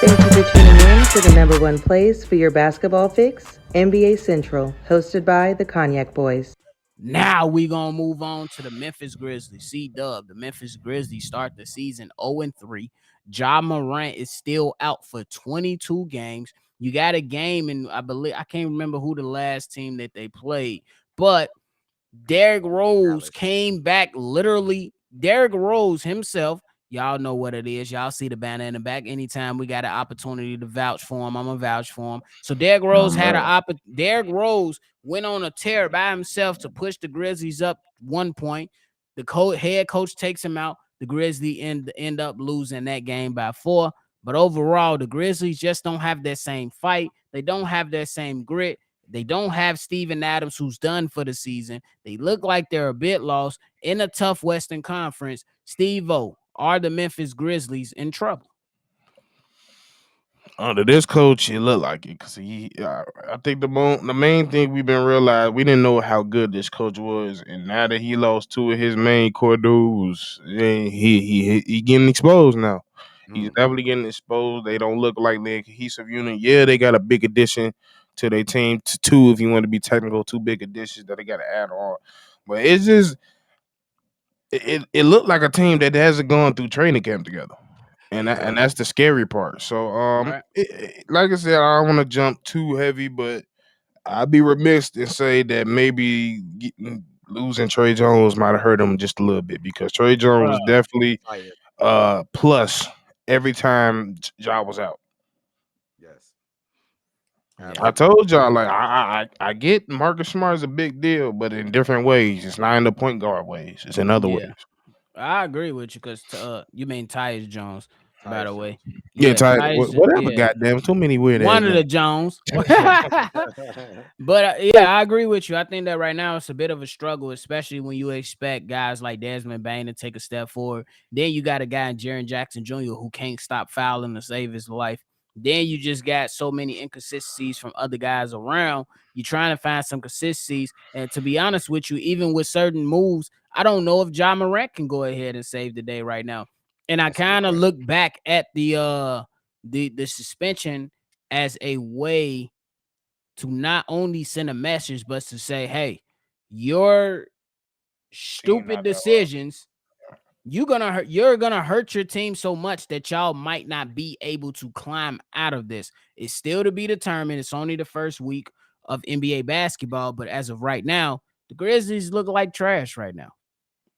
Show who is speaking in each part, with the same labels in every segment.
Speaker 1: Thank you for tuning in to the number one place for your basketball fix, NBA Central, hosted by the Cognac Boys.
Speaker 2: Now we gonna move on to the Memphis Grizzlies. Cdub, the Memphis Grizzlies start the season 0-3. Ja Morant is still out for 22 games. You got a game, and I can't remember who the last team that they played, but Derrick Rose
Speaker 3: Dallas.
Speaker 2: came back literally. Derrick Rose himself, y'all know what it is. Y'all see the banner in the back. Anytime we got an opportunity to vouch for him, I'm gonna vouch for him. So Derrick Rose went on a tear by himself to push the Grizzlies up 1 point. The head coach takes him out. The Grizzlies end up losing that game by 4. But overall, the Grizzlies just don't have that same fight. They don't have that same grit. They don't have Steven Adams, who's done for the season. They look like they're a bit lost in a tough Western Conference. Stevo, are the Memphis Grizzlies in trouble?
Speaker 4: Under this coach, it looked like it because I think the main thing we've been realized we didn't know how good this coach was, and now that he lost two of his main core dudes, he getting exposed now. He's definitely getting exposed. They don't look like they're a cohesive unit. Yeah, they got a big addition to their team, to two if you want to be technical, two big additions that they got to add on. But it's just it looked like a team that hasn't gone through training camp together. And that's the scary part. So
Speaker 2: Right.
Speaker 4: like I said, I don't want to jump too heavy, but I'd be remiss to say that maybe losing Trey Jones might have hurt him just a little bit because Trey Jones was
Speaker 2: Bruh.
Speaker 4: definitely
Speaker 3: Tired.
Speaker 4: plus every time Ja was out.
Speaker 3: Yes.
Speaker 2: Yeah.
Speaker 4: I told y'all like I get Marcus Smart is a big deal, but in different ways. It's not in the point guard ways. It's in other
Speaker 2: Yeah.
Speaker 4: ways.
Speaker 2: I agree with you because you mean Tyus Jones, by the
Speaker 3: Tyus
Speaker 2: way.
Speaker 3: Jones.
Speaker 4: Yeah,
Speaker 2: Yeah,
Speaker 4: Ty,
Speaker 2: Tyus,
Speaker 4: whatever.
Speaker 2: yeah.
Speaker 4: Goddamn, too many weird ass
Speaker 2: One of the
Speaker 4: names.
Speaker 2: Jones. But yeah, I agree with you. I think that right now it's a bit of a struggle, especially when you expect guys like Desmond Bain to take a step forward. Then you got a guy in Jaren Jackson Jr. who can't stop fouling to save his life. Then you just got so many inconsistencies from other guys around. You're trying to find some consistencies. And to be honest with you, even with certain moves, I don't know if Ja Morant can go ahead and save the day right now. And I
Speaker 3: That's a good
Speaker 2: kind of
Speaker 3: question.
Speaker 2: look back at the suspension as a way to not only send a message, but to say, hey, your
Speaker 4: Team
Speaker 2: stupid
Speaker 4: not that well.
Speaker 2: decisions, you're gonna hurt your team so much that y'all might not be able to climb out of this. It's still to be determined. It's only the first week of NBA basketball, but as of right now, the Grizzlies look like trash right now.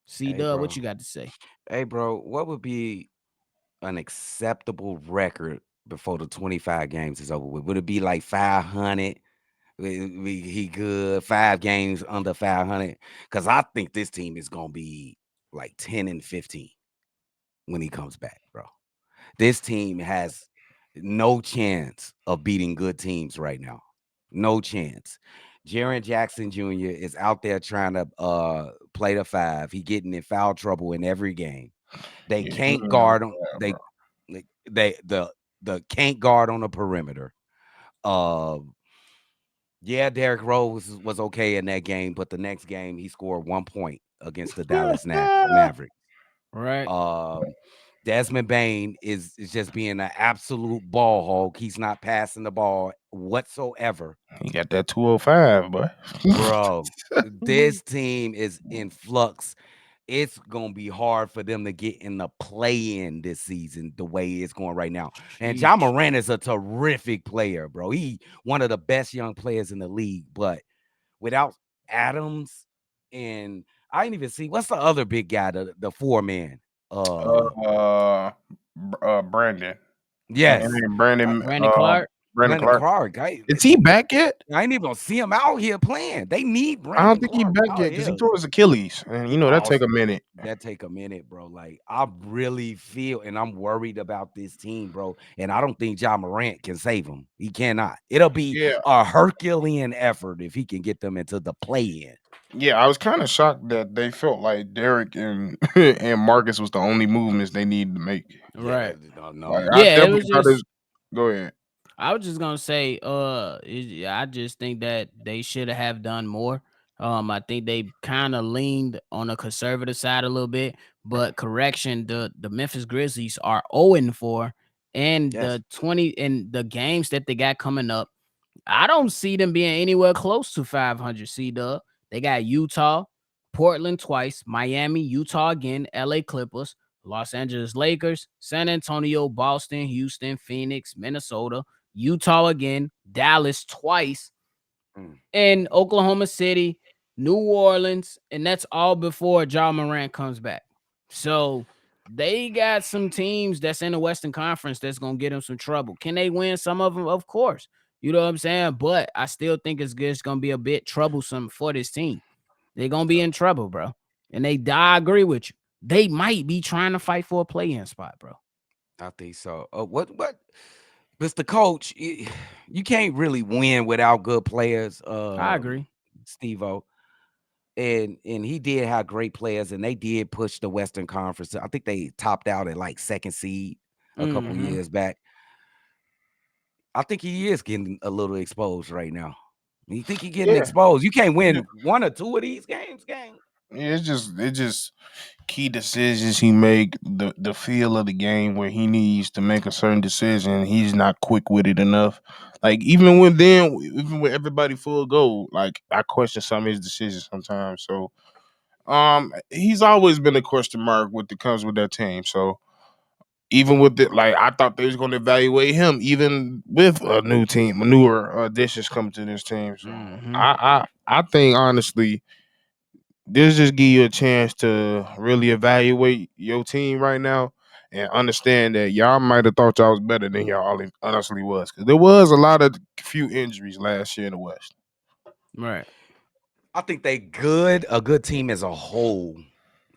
Speaker 2: C
Speaker 3: Hey,
Speaker 2: Dub, what
Speaker 3: bro.
Speaker 2: you got to say?
Speaker 3: Hey, bro. What would be an acceptable record before the 25 games is over with? Would it be like 500? He good 5 games under 500? Because I think this team is gonna be like 10-15 when he comes back, bro. This team has no chance of beating good teams right now. No chance. Jaren Jackson Jr. is out there trying to play the 5. He getting in foul trouble in every game. They
Speaker 4: Yeah, he
Speaker 3: can't
Speaker 4: ain't never
Speaker 3: guard
Speaker 4: do
Speaker 3: on
Speaker 4: that, bro.
Speaker 3: the can't guard on the perimeter. Uh yeah, Derrick Rose was okay in that game, but the next game he scored 1 point against the Dallas Mavericks.
Speaker 2: Right.
Speaker 3: Um, Desmond Bain is just being an absolute ball hog. He's not passing the ball whatsoever.
Speaker 4: He got that 205, boy.
Speaker 3: Bro, this team is in flux. It's gonna be hard for them to get in the play-in this season the way it's going right now. And John
Speaker 2: Sheesh.
Speaker 3: Moran is a terrific player, bro. He one of the best young players in the league, but without Adams and I didn't even see what's the other big guy, the 4 man. Uh
Speaker 4: Uh, Brandon.
Speaker 3: yes,
Speaker 4: And Brandon.
Speaker 2: Brandon Clark.
Speaker 4: Brandon
Speaker 3: Brandon
Speaker 4: Clark.
Speaker 3: Clark.
Speaker 4: Is he back yet?
Speaker 3: I ain't even gonna see him out here playing. They need
Speaker 4: I don't
Speaker 3: Brandon
Speaker 4: think he
Speaker 3: Clark
Speaker 4: back
Speaker 3: out
Speaker 4: yet because he
Speaker 3: here.
Speaker 4: tore his Achilles, and you know that
Speaker 3: Oh,
Speaker 4: take a minute.
Speaker 3: that take a minute, bro. Like I really feel, and I'm worried about this team, bro. And I don't think John Morant can save them. He cannot. It'll be
Speaker 4: Yeah,
Speaker 3: a Herculean effort if he can get them into the play-in.
Speaker 4: yeah. I was kind of shocked that they felt like Derek and and Marcus was the only movements they needed to make.
Speaker 3: Yeah,
Speaker 2: Right.
Speaker 3: no,
Speaker 4: Like
Speaker 3: you
Speaker 4: I
Speaker 2: Yeah, it
Speaker 4: definitely
Speaker 2: was
Speaker 4: thought this.
Speaker 2: just
Speaker 4: Go ahead.
Speaker 2: I was just gonna say, I just think that they should have done more. I think they kind of leaned on the conservative side a little bit, but correction, the Memphis Grizzlies are 0-4, and
Speaker 3: Yes.
Speaker 2: the games that they got coming up, I don't see them being anywhere close to 500. Cdub. They got Utah, Portland twice, Miami, Utah again, LA Clippers, Los Angeles Lakers, San Antonio, Boston, Houston, Phoenix, Minnesota, Utah again, Dallas twice,
Speaker 3: Mm.
Speaker 2: and Oklahoma City, New Orleans, and that's all before Ja Morant comes back. So they got some teams that's in the Western Conference that's gonna get them some trouble. Can they win some of them? Of course. You know what I'm saying? But I still think it's gonna be a bit troublesome for this team. They're gonna be in trouble, bro. And I agree with you. They might be trying to fight for a play-in spot, bro.
Speaker 3: I think so. What? Mr. Coach, you can't really win without good players.
Speaker 2: I agree.
Speaker 3: Stevo. And he did have great players, and they did push the Western Conference. I think they topped out at like second seed a couple
Speaker 2: Mhm.
Speaker 3: years back. I think he is getting a little exposed right now. You think he getting
Speaker 4: Yeah.
Speaker 3: exposed? You can't
Speaker 4: Yeah.
Speaker 3: win one or two of these games, gang.
Speaker 4: Yeah, it's just key decisions he make, the feel of the game where he needs to make a certain decision. He's not quick with it enough. Like even with everybody full goal, like I question some of his decisions sometimes. So he's always been a question mark with the comes with that team. So even with it, like I thought they was going to evaluate him, even with a new team, newer additions coming to this team. So
Speaker 2: Mhm.
Speaker 4: I think honestly, this just give you a chance to really evaluate your team right now and understand that y'all might have thought y'all was better than y'all honestly was, because there was a lot of few injuries last year in the West.
Speaker 2: Right.
Speaker 3: I think they a good team as a whole.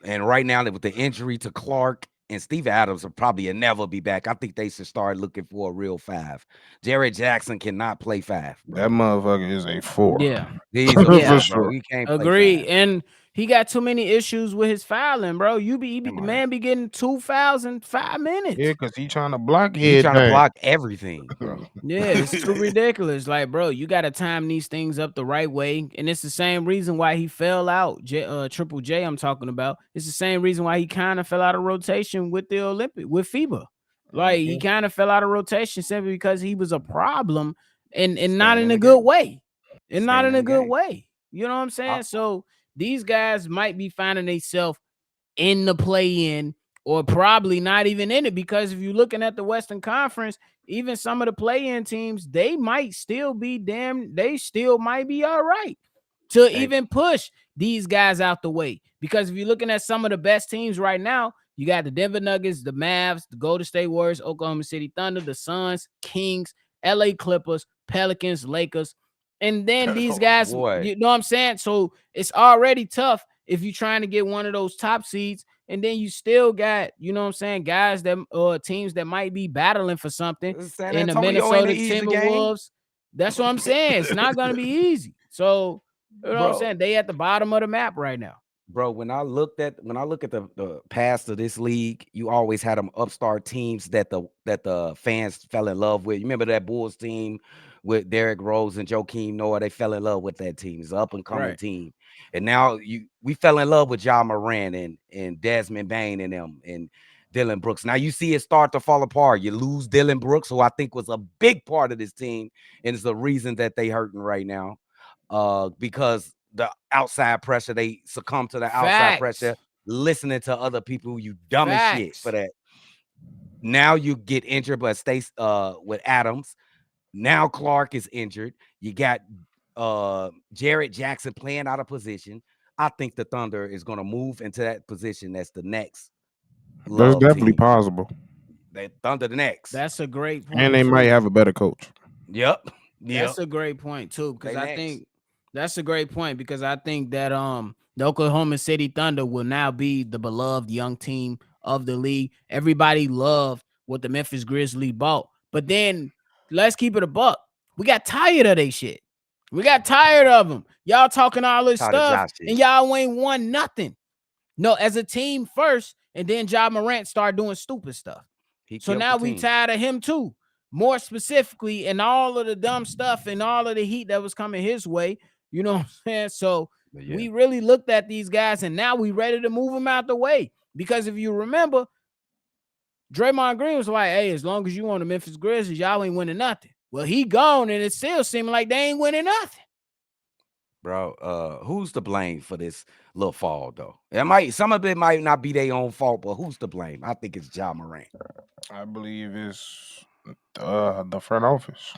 Speaker 3: And right now, with the injury to Clark and Steve Adams will probably never be back. I think they should start looking for a real five. Jared Jackson cannot play five,
Speaker 4: That
Speaker 3: bro.
Speaker 4: motherfucker is a four.
Speaker 2: Yeah.
Speaker 3: He's a
Speaker 4: For
Speaker 2: Yeah.
Speaker 3: four, bro.
Speaker 4: sure.
Speaker 3: He can't play
Speaker 2: Agree.
Speaker 3: five.
Speaker 2: And he got too many issues with his fouling, bro. The
Speaker 3: Come on.
Speaker 2: man be getting 2 fouls in 5
Speaker 4: Yeah,
Speaker 2: minutes.
Speaker 4: because he trying to block
Speaker 3: He trying to
Speaker 4: everything.
Speaker 3: block everything, bro.
Speaker 2: Yeah, it's too ridiculous. Like, bro, you got to time these things up the right way. And it's the same reason why he fell out. Triple J, I'm talking about. It's the same reason why he kind of fell out of rotation with the with FIBA. Like, he
Speaker 4: Mhm.
Speaker 2: kind of fell out of rotation simply because he was a problem and not
Speaker 3: Staying
Speaker 2: in
Speaker 3: in
Speaker 2: a
Speaker 3: the
Speaker 2: good
Speaker 3: game.
Speaker 2: way. And not
Speaker 3: Staying
Speaker 2: in
Speaker 3: in
Speaker 2: a
Speaker 3: the
Speaker 2: good
Speaker 3: game.
Speaker 2: way. You know what I'm
Speaker 3: I,
Speaker 2: saying? So these guys might be finding themselves in the play-in or probably not even in it, because if you're looking at the Western Conference, even some of the play-in teams, they still might be all right to
Speaker 3: they
Speaker 2: even push these guys out the way. Because if you're looking at some of the best teams right now, you got the Denver Nuggets, the Mavs, the Golden State Warriors, Oklahoma City Thunder, the Suns, Kings, LA Clippers, Pelicans, Lakers. And then these guys,
Speaker 3: boy.
Speaker 2: you know what I'm saying? So it's already tough if you're trying to get one of those top seeds. And then you still got, you know what I'm saying, guys that teams that might be battling for something
Speaker 3: San
Speaker 2: in the
Speaker 3: Antonio ain't an
Speaker 2: Minnesota
Speaker 3: easy game.
Speaker 2: Timberwolves. That's what I'm saying. It's not going to be easy. So, you know what I'm
Speaker 3: Bro.
Speaker 2: saying? They at the bottom of the map right now.
Speaker 3: Bro, when I look at the past of this league, you always had them upstart teams that the fans fell in love with. You remember that Bulls team with Derrick Rose and Joakim Noah? They fell in love with that team. It's an up and coming
Speaker 2: Right.
Speaker 3: team. And now we fell in love with Ja Morant and Desmond Bain and them and Dylan Brooks. Now you see it start to fall apart. You lose Dylan Brooks, who I think was a big part of this team, and it's the reason that they hurting right now. Because the outside pressure, they succumb to the outside
Speaker 2: Facts.
Speaker 3: pressure, listening to other people. You dumb as shit for
Speaker 2: Facts.
Speaker 3: that. Now you get injured, but stay with Adams. Now Clark is injured. You got Jarrett Jackson playing out of position. I think the Thunder is going to move into that position. That's the next
Speaker 4: That's
Speaker 3: love
Speaker 4: definitely
Speaker 3: team.
Speaker 4: possible.
Speaker 3: They Thunder the next.
Speaker 2: That's a great
Speaker 4: And
Speaker 2: point
Speaker 4: they might
Speaker 2: too.
Speaker 4: have a better coach.
Speaker 3: Yep.
Speaker 2: That's
Speaker 3: Yep.
Speaker 2: a great point too, because
Speaker 3: They
Speaker 2: I
Speaker 3: next.
Speaker 2: think that's a great point because I think that the Oklahoma City Thunder will now be the beloved young team of the league. Everybody loved what the Memphis Grizzlies bought, but then let's keep it a buck. We got tired of they shit. We got tired of them. Y'all talking all this
Speaker 3: Tired of
Speaker 2: stuff
Speaker 3: Josh
Speaker 2: and
Speaker 3: shit.
Speaker 2: y'all ain't won nothing. No, as a team first, and then Ja Morant start doing stupid stuff.
Speaker 3: He
Speaker 2: So
Speaker 3: killed the
Speaker 2: now we
Speaker 3: team.
Speaker 2: tired of him too. More specifically, and all of the dumb stuff and all of the heat that was coming his way. You know what I'm saying? So
Speaker 3: But yeah.
Speaker 2: we really looked at these guys, and now we ready to move them out the way. Because if you remember, Draymond Green was like, hey, as long as you on the Memphis Grizzlies, y'all ain't winning nothing. Well, he gone, and it still seeming like they ain't winning nothing.
Speaker 3: Bro, who's to blame for this little fall though? Some of it might not be their own fault, but who's to blame? I think it's Ja Morant.
Speaker 4: I believe it's the front office.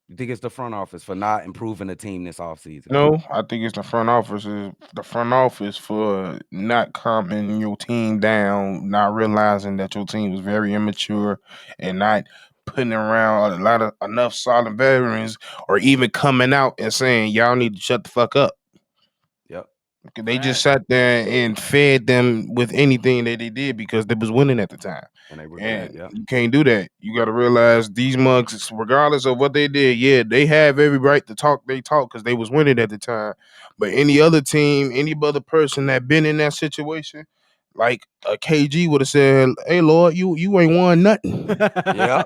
Speaker 3: You think it's the front office for not improving the team this offseason?
Speaker 4: No, I think it's the front office. The front office for not calming your team down, not realizing that your team was very immature, and not putting around enough solid veterans, or even coming out and saying y'all need to shut the fuck up.
Speaker 3: Yep.
Speaker 4: They just sat there and fed them with anything that they did because they was winning at the time.
Speaker 3: And they were
Speaker 4: And
Speaker 3: good, yeah.
Speaker 4: you can't do that. You got to realize these mugs, regardless of what they did, yeah, they have every right to talk. They talk because they was winning at the time. But any other team, any other person that been in that situation, like a KG would have said, "Hey, Lord, you ain't won nothing.
Speaker 3: Yeah.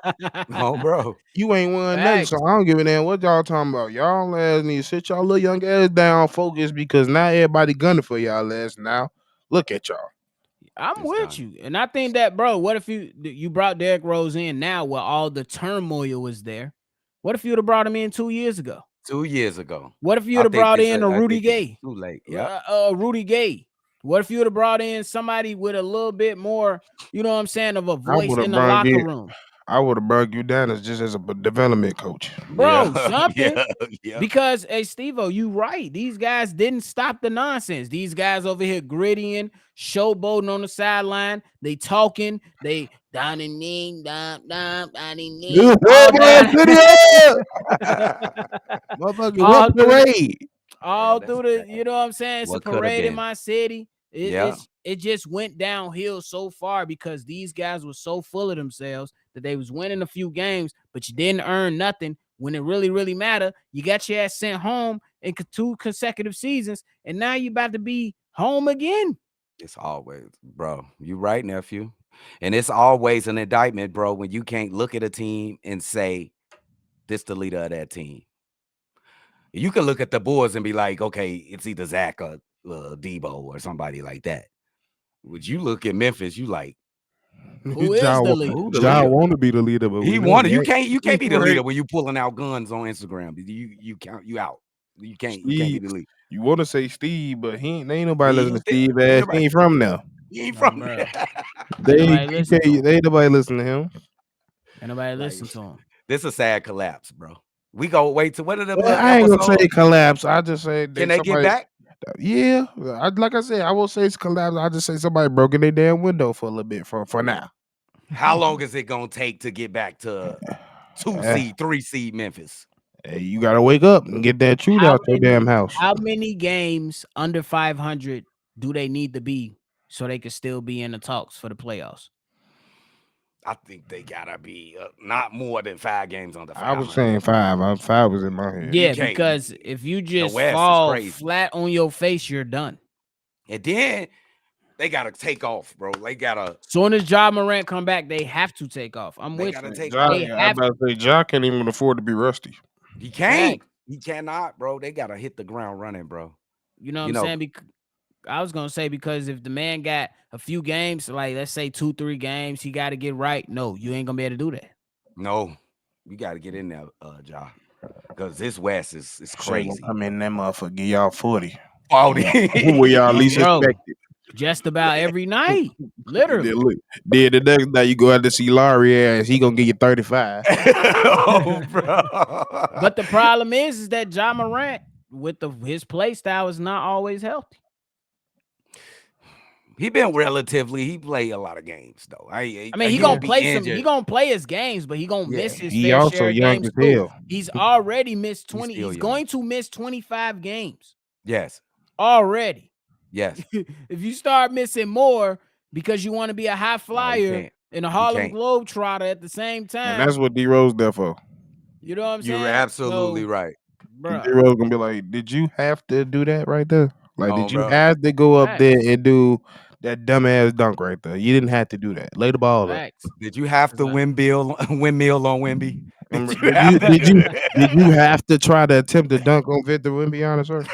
Speaker 3: Oh, bro.
Speaker 4: You ain't won nothing. So I don't give a damn what y'all talking about. Y'all ass need to sit y'all little young ass down, focus, because now everybody gunning for y'all ass. Now look at y'all."
Speaker 2: I'm with you. And I think that, bro, what if you brought Derrick Rose in now where all the turmoil was there? What if you'd have brought him in 2 years ago?
Speaker 3: 2 years ago.
Speaker 2: What if you'd have brought in a Rudy Gay?
Speaker 3: Too late. Yeah.
Speaker 2: Rudy Gay. What if you would have brought in somebody with a little bit more, you know what I'm saying, of a voice in the locker room?
Speaker 4: I would have brought you down as a development coach.
Speaker 2: Bro, something.
Speaker 3: Yeah.
Speaker 2: Because, hey, Stevo, you right. These guys didn't stop the nonsense. These guys over here grittying, showboating on the sideline. They talking. They down in name, down in name.
Speaker 4: Motherfucker, what parade?
Speaker 2: All through the, you know what I'm saying? It's a parade in my city. It just went downhill so far because these guys were so full of themselves that they was winning a few games, but you didn't earn nothing when it really, really mattered. You got your ass sent home in 2 consecutive seasons, and now you about to be home again.
Speaker 3: It's always, bro. You right, nephew. And it's always an indictment, bro, when you can't look at a team and say, this the leader of that team. You can look at the Bulls and be like, okay, it's either Zach or Debo or somebody like that. Would you look at Memphis, you like,
Speaker 2: who is the leader?
Speaker 4: Ja want to be the leader, but
Speaker 3: he wanted. You can't be the leader when you pulling out guns on Instagram. You out. You can't be the leader.
Speaker 4: You want to say Steve, but they ain't nobody listening to Steve ass. He ain't from there.
Speaker 3: He ain't from there.
Speaker 4: Ain't nobody listen to him.
Speaker 2: Ain't nobody listen to him.
Speaker 3: This is a sad collapse, bro. We go wait to what are the
Speaker 4: I ain't gonna say collapse. I just say
Speaker 3: can they get back?
Speaker 4: Yeah, like I said, I will say it's collapse. I just say somebody broke in their damn window for a little bit for now.
Speaker 3: How long is it gonna take to get back to 2 seed, 3 seed Memphis?
Speaker 4: Hey, you gotta wake up and get that truth out your damn house.
Speaker 2: How many games under 500 do they need to be so they could still be in the talks for the playoffs?
Speaker 3: I think they gotta be not more than 5 games under 500.
Speaker 4: I was saying 5. 5 was in my head.
Speaker 2: Yeah, because if you just fall flat on your face, you're done.
Speaker 3: And then they gotta take off, bro. They gotta.
Speaker 2: Soon as Ja Morant come back, they have to take off. I'm with you.
Speaker 4: I'm about to say Ja can't even afford to be rusty.
Speaker 3: He can't. He cannot, bro. They gotta hit the ground running, bro.
Speaker 2: You know what I'm saying? I was gonna say because if the man got a few games, like let's say 2-3 games, he got to get right. No, you ain't gonna be able to do that.
Speaker 3: No, you got to get in there, Ja, because this West is crazy.
Speaker 4: I mean, that motherfucker give y'all 40.
Speaker 3: 40.
Speaker 4: Where y'all least expected.
Speaker 2: Just about every night, literally.
Speaker 4: Then the next night you go out to see Larry ass, he gonna give you 35.
Speaker 3: Oh, bro.
Speaker 2: But the problem is that Ja Morant with his play style is not always healthy.
Speaker 3: He been he play a lot of games though. I mean,
Speaker 2: he gonna play some. He gonna play his games, but he gonna miss his
Speaker 4: he
Speaker 2: fair
Speaker 4: also
Speaker 2: share of
Speaker 4: young
Speaker 2: games
Speaker 4: as hell.
Speaker 2: He's already missed 20. He's
Speaker 3: young.
Speaker 2: going to miss 25 games.
Speaker 3: Yes.
Speaker 2: Already.
Speaker 3: Yes.
Speaker 2: If you start missing more because you want to be a high flyer and a Harlem Globetrotter at the same time,
Speaker 4: and that's what D Rose there for.
Speaker 2: You know what I'm saying?
Speaker 3: You're absolutely right.
Speaker 4: D Rose gonna be like, "Did you have to do that right there? Like,
Speaker 3: No,
Speaker 4: did you
Speaker 3: bro.
Speaker 4: have to go up there and do that dumbass dunk right there? You didn't have to do that. Lay the ball up.
Speaker 3: Did you have to windmill on Wemby?
Speaker 4: Did you have to try to attempt to dunk on Victor Wembanyama, sir?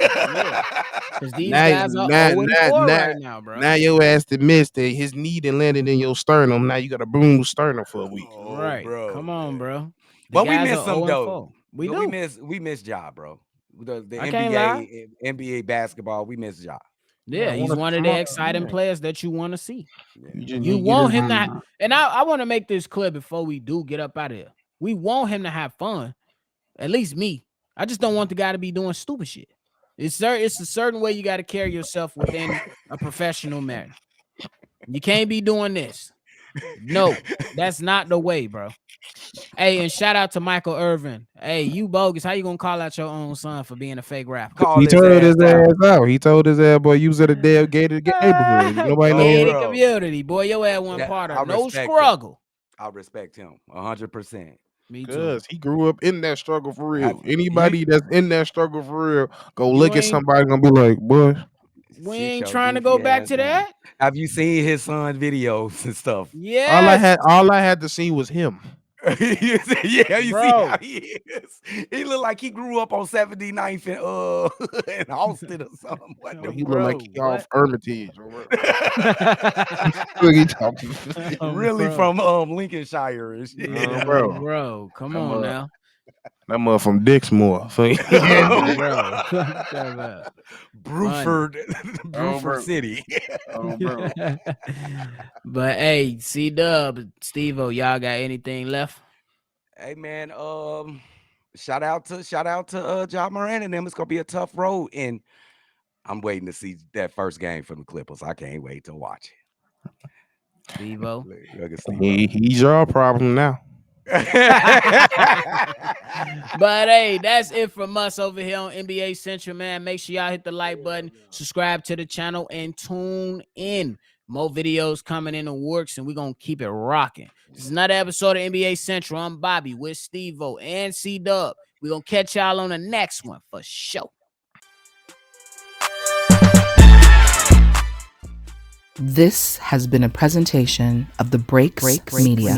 Speaker 2: Because these guys are 0-4 right now, bro.
Speaker 4: Now your ass admits that his knee done landed in your sternum. Now you got a bruised sternum for a week.
Speaker 2: Right.
Speaker 3: bro.
Speaker 2: Come on,
Speaker 3: man.
Speaker 2: bro. The
Speaker 3: But we
Speaker 2: guys
Speaker 3: miss
Speaker 2: are
Speaker 3: him
Speaker 2: 0-4.
Speaker 3: though.
Speaker 2: We
Speaker 3: But
Speaker 2: do.
Speaker 3: we miss Ja, bro. The
Speaker 2: I can't lie.
Speaker 3: NBA basketball, we miss Ja.
Speaker 2: Yeah, he's one of the exciting players that you want to see.
Speaker 3: Yeah.
Speaker 2: You want him to, and I want to make this clear before we do get up out of here. We want him to have fun. At least me. I just don't want the guy to be doing stupid shit. It's a certain way you got to carry yourself within a professional manner. You can't be doing this. No, that's not the way, bro. Hey, and shout out to Michael Irvin. Hey, you bogus. How you gonna call out your own son for being a fake rapper?
Speaker 3: Call
Speaker 4: He
Speaker 3: his
Speaker 4: told his
Speaker 3: out.
Speaker 4: ass out. He told his ass, boy, you was at a damn gated neighborhood. Nobody
Speaker 2: Gated
Speaker 4: knows.
Speaker 2: community, boy. Your ass one part of no struggle.
Speaker 3: I respect him 100%.
Speaker 2: Me too.
Speaker 4: Because he grew up in that struggle for real. Anybody that's in that struggle for real, go look at somebody gonna be like, boy.
Speaker 2: We ain't trying to go back to that.
Speaker 3: Have you seen his son videos and stuff?
Speaker 2: Yeah.
Speaker 4: All I had to see was him.
Speaker 3: Yeah, you
Speaker 2: Bro.
Speaker 3: see how he is. He look like he grew up on 79th and in Austin or something.
Speaker 4: He look like he off Hermitage.
Speaker 3: Really from Lincolnshire and shit.
Speaker 2: Bro, come on now.
Speaker 4: That mother from Dixmoor.
Speaker 3: Bruford City.
Speaker 2: But hey, Cdub, Stevo, y'all got anything left?
Speaker 3: Hey man, shout out to Ja Morant and them. It's gonna be a tough road, and I'm waiting to see that first game from the Clippers. I can't wait to watch it.
Speaker 2: Stevo.
Speaker 4: He's your problem now.
Speaker 2: But hey, that's it from us over here on NBA Central, man. Make sure y'all hit the like button, subscribe to the channel, and tune in. More videos coming in the works, and we're gonna keep it rocking. This is another episode of NBA Central. I'm Bobby with Stevo and Cdub. We're gonna catch y'all on the next one for sure.
Speaker 1: This has been a presentation of the Breaks Media.